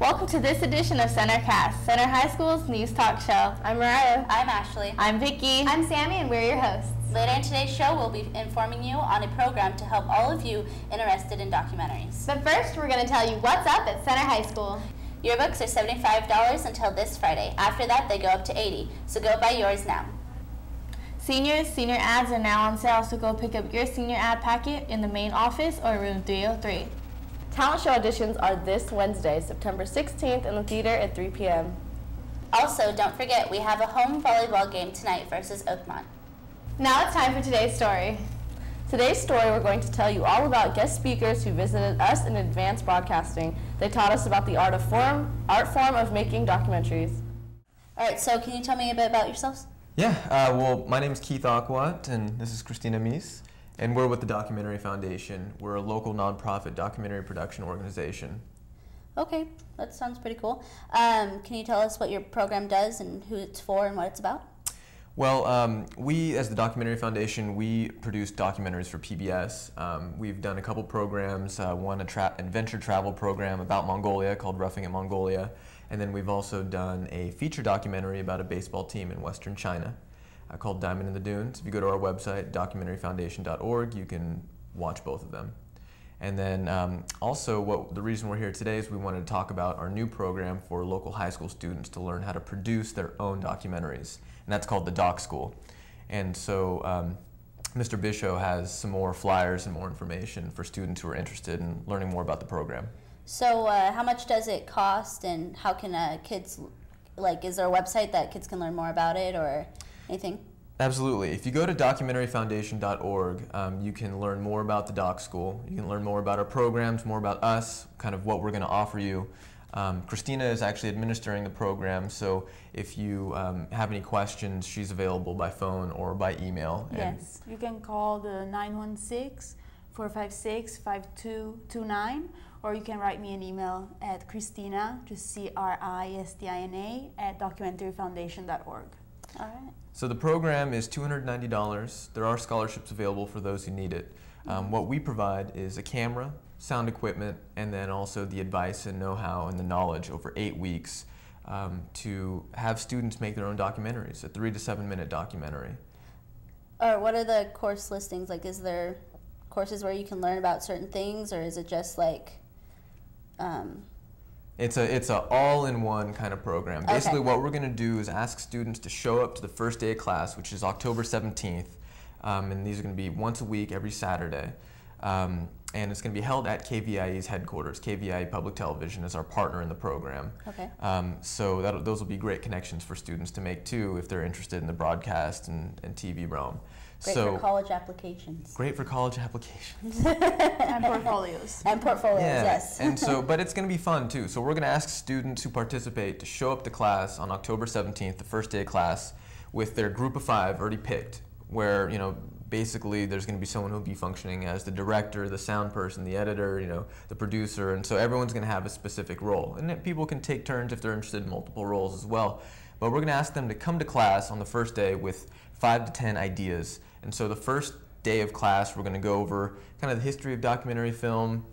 Welcome to this edition of CenterCast, Center High School's news talk show. I'm Mariah. I'm Ashley. I'm Vicky. I'm Sammy, and we're your hosts. Later in today's show, we'll be informing you on a program to help all of you interested in documentaries. But first, we're going to tell you what's up at Center High School. Yearbooks are $75 until this Friday. After that, they go up to $80, so go buy yours now. Seniors, senior ads are now on sale, so go pick up your senior ad packet in the main office or room 303. Talent show auditions are this Wednesday, September 16th in the theater at 3 p.m. Also, don't forget, we have a home volleyball game tonight versus Oakmont. Now it's time for today's story. Today's story, we're going to tell you all about guest speakers who visited us in advanced broadcasting. They taught us about the art form of making documentaries. All right, so can you tell me a bit about yourselves? Yeah, well, my name is Keith Aquat, and this is Christina Mies, and we're with the Documentary Foundation. We're a local nonprofit documentary production organization. Okay, that sounds pretty cool. Can you tell us what your program does and who it's for and what it's about? Well, we, as the Documentary Foundation, we produce documentaries for PBS. We've done a couple programs, one an adventure travel program about Mongolia called Roughing It Mongolia, and then we've also done a feature documentary about a baseball team in Western China called Diamond in the Dunes. If you go to our website, documentaryfoundation.org, you can watch both of them. And then also, the reason we're here today is we wanted to talk about our new program for local high school students to learn how to produce their own documentaries, and that's called the Doc School. And so Mr. Bisho has some more flyers and more information for students who are interested in learning more about the program. So how much does it cost, and how can kids, is there a website that kids can learn more about it or anything? Absolutely. If you go to documentaryfoundation.org, you can learn more about the Doc School. You can learn more about our programs, more about us, kind of what we're going to offer you. Christina is actually administering the program, so if you have any questions, she's available by phone or by email. Yes, you can call the 916-456-5229, or you can write me an email at Christina, just Christina, at documentaryfoundation.org. All right. So the program is $290. There are scholarships available for those who need it. What we provide is a camera, sound equipment, and then also the advice and know-how and the knowledge over 8 weeks to have students make their own documentaries, a 3 to 7 minute documentary. What are the course listings? Is there courses where you can learn about certain things, or is it just It's a all-in-one kind of program. Okay. Basically, what we're going to do is ask students to show up to the first day of class, which is October 17th, and these are going to be once a week, every Saturday. And it's going to be held at KVIE's headquarters. KVIE Public Television is our partner in the program. Okay. So those will be great connections for students to make too if they're interested in the broadcast and TV realm. Great for college applications. Great for college applications. And portfolios. And portfolios, yeah. yes. And so, but it's going to be fun too. So we're going to ask students who participate to show up to class on October 17th, the first day of class, with their group of 5 already picked, where, basically there's going to be someone who'll be functioning as the director, the sound person, the editor, the producer, and so everyone's going to have a specific role. And then people can take turns if they're interested in multiple roles as well. But we're going to ask them to come to class on the first day with 5 to 10 ideas. And so the first day of class, we're going to go over kind of the history of documentary film,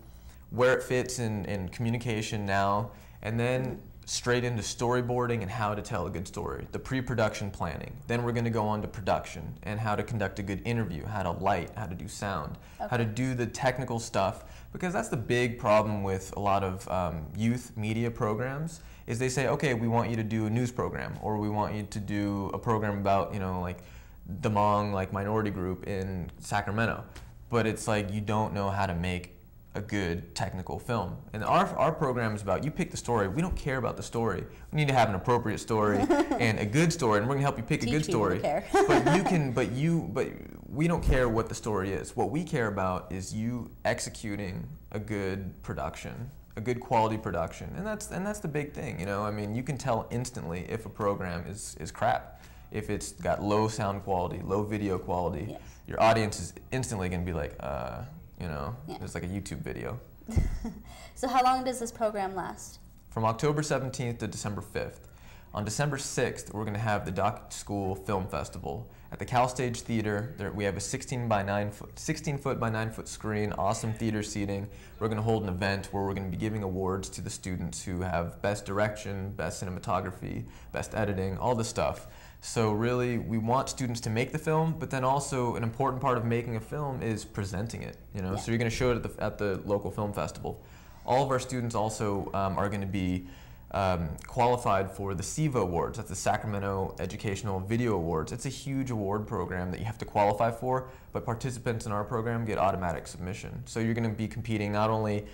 where it fits in communication now, and then straight into storyboarding and how to tell a good story, the pre-production planning. Then we're going to go on to production and how to conduct a good interview, how to light, how to do sound, how to do the technical stuff, because that's the big problem with a lot of youth media programs is they say, okay, we want you to do a news program, or we want you to do a program about, the Hmong minority group in Sacramento, but it's you don't know how to make a good technical film. And our program is about, you pick the story. We don't care about the story. We need to have an appropriate story and a good story, and we're gonna help you pick a good story. Care. but we don't care what the story is. What we care about is you executing a good production, a good quality production, and that's the big thing. You can tell instantly if a program is crap. If it's got low sound quality, low video quality, yes. Your audience is instantly going to be it's like a YouTube video. So how long does this program last? From October 17th to December 5th. On December 6th, we're going to have the Doc School Film Festival. At the Cal Stage Theater, we have a 16 foot by 9 foot screen, awesome theater seating. We're going to hold an event where we're going to be giving awards to the students who have best direction, best cinematography, best editing, all this stuff. So really, we want students to make the film, but then also an important part of making a film is presenting it. You know, so you're going to show it at the local film festival. All of our students also are going to be qualified for the SEVA Awards. That's the Sacramento Educational Video Awards. It's a huge award program that you have to qualify for, but participants in our program get automatic submission. So you're going to be competing not only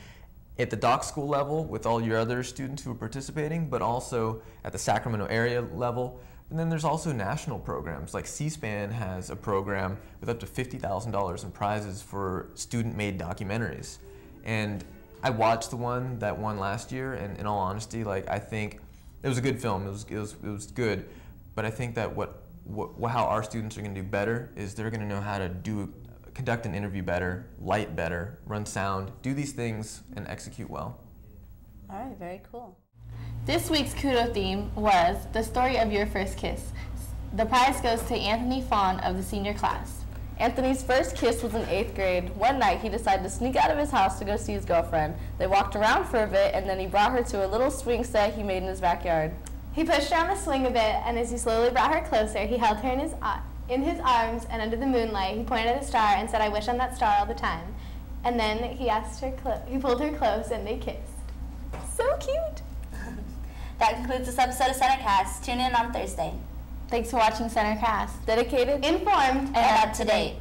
at the Doc School level with all your other students who are participating, but also at the Sacramento area level. And then there's also national programs, like C-SPAN has a program with up to $50,000 in prizes for student-made documentaries. And I watched the one that won last year, and in all honesty, like, I think it was a good film. It was good, but I think that how our students are going to do better is they're going to know how to conduct an interview better, light better, run sound, do these things, and execute well. All right, very cool. This week's Kudo theme was the story of your first kiss. The prize goes to Anthony Fawn of the senior class. Anthony's first kiss was in 8th grade. One night, he decided to sneak out of his house to go see his girlfriend. They walked around for a bit, and then he brought her to a little swing set he made in his backyard. He pushed her on the swing a bit, and as he slowly brought her closer, he held her in his arms, and under the moonlight, he pointed at a star and said, "I wish on that star all the time." And then he he pulled her close, and they kissed. So cute. That concludes this episode of Centercast. Tune in on Thursday. Thanks for watching Centercast. Dedicated, Informed, And up to date.